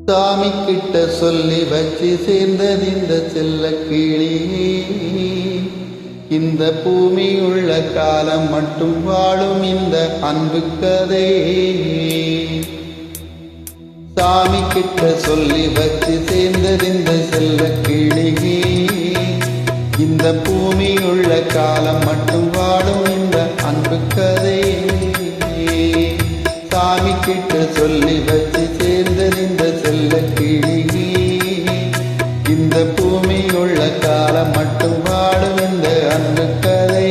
சாமி கிட்ட சொல்லி வச்சு சேர்ந்தது இந்த செல்ல கிளி. இந்த பூமி உள்ள காலம் மட்டும் வாழும் இந்த அன்பு கதை. சாமி கிட்ட சொல்லி வச்சு சேர்ந்தது இந்த செல்ல கிளி. இந்த பூமி உள்ள காலம் மட்டும் வாழும் இந்த அன்பு கதை. சாமி கிட்ட சொல்லி வச்சு சேர்ந்தது இந்த செல்ல கிளி. இந்த பூமி உள்ள காலம் மட்டும் வாழும் இந்த அன்பு கதை.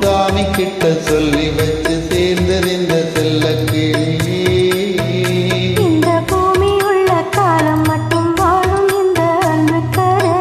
சாமி கிட்ட சொல்லி வச்சு சேர்ந்தது இந்த செல்ல கிளி. இந்த பூமி உள்ள காலம் மட்டும் வாழும் இந்த அன்பு கதை.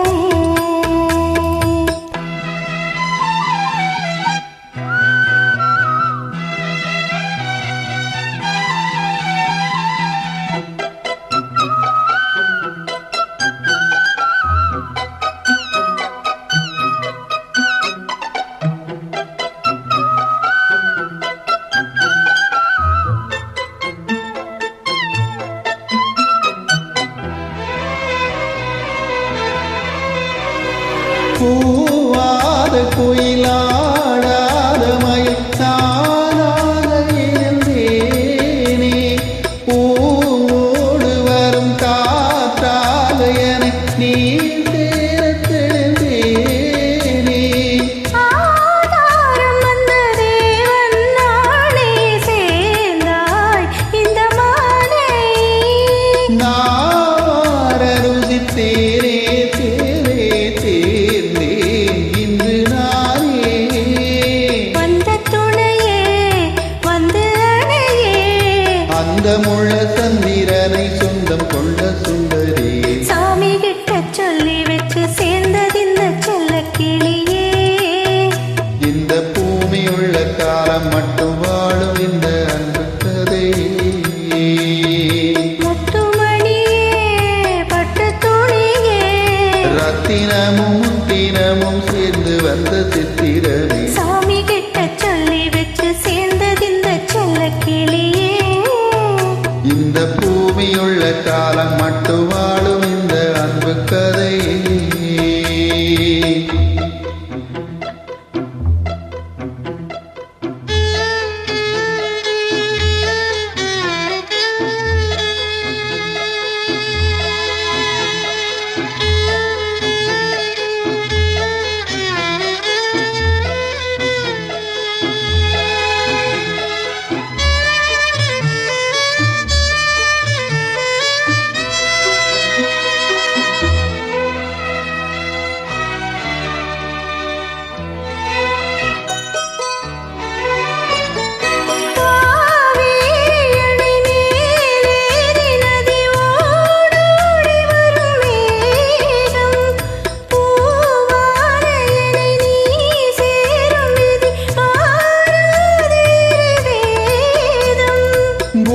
பூவாத குயிலாடாத மயத்தானாக இருந்தேனே. பூவோடு வரும் காற்றாக என நீ சேரத் தெளிந்தேனே. ஆதாரம் வந்த தேவன் நானே சேர்ந்தாய் இந்த மாலை. நார ருசித்தேனே தேரே தேர்ந்தேன் இன்று நானே. வந்த துணையே வந்து அணையே. அந்த முள்ள சந்திரனை சொந்தம் கொண்ட சுந்தரி. சாமி கிட்ட சொல்லி வச்சு சேர்ந்தது இந்த செல்ல கிளியே. இந்த பூமி உள்ள காலம் மட்டும் வாழும் இந்த அன்பு கதை. முத்துமணியே பட்டு துணியே. ரத்தினமும் முத்தினமும் சேர்ந்து வந்த சித்திரமே. சாமி கிட்ட சொல்லி வச்சு சேர்ந்தது இந்த செல்ல கிளியே. இந்த பூமி உள்ள காலம் மட்டும் வாழும் இந்த அன்பு கதை.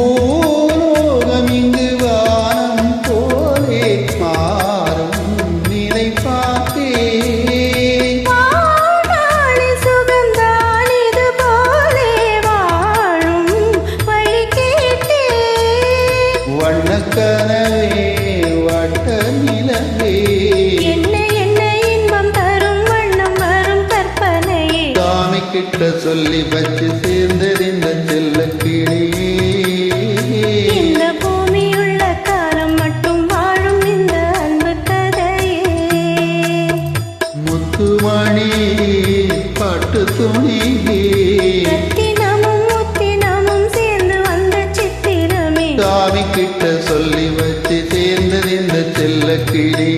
பூலோகம் இங்கு வானம் போலே மாறும் நிலை பார்த்தேன். வாழாளி சுகந்தான் இது போலே வாழும் வழி கேட்டேன். வண்ணக்கனவே வட்ட நிலவே. என்ன என்ன இன்பம் தரும் வண்ணம் வரும் கற்பனையே. சாமி கிட்ட சொல்லி வச்சு சேர்ந்தது இந்த செல்ல கிளி. இந்த பூமி உள்ள காலம் மட்டும் வாழும் இந்த அன்பு கதையே. முத்துமணி பட்டு துணி. ரத்தினமும் முத்தினமும் சேர்ந்து வந்த சித்திரமே. சாமி கிட்ட சொல்லி வச்சு சேர்ந்தது இந்த செல்ல கிளி.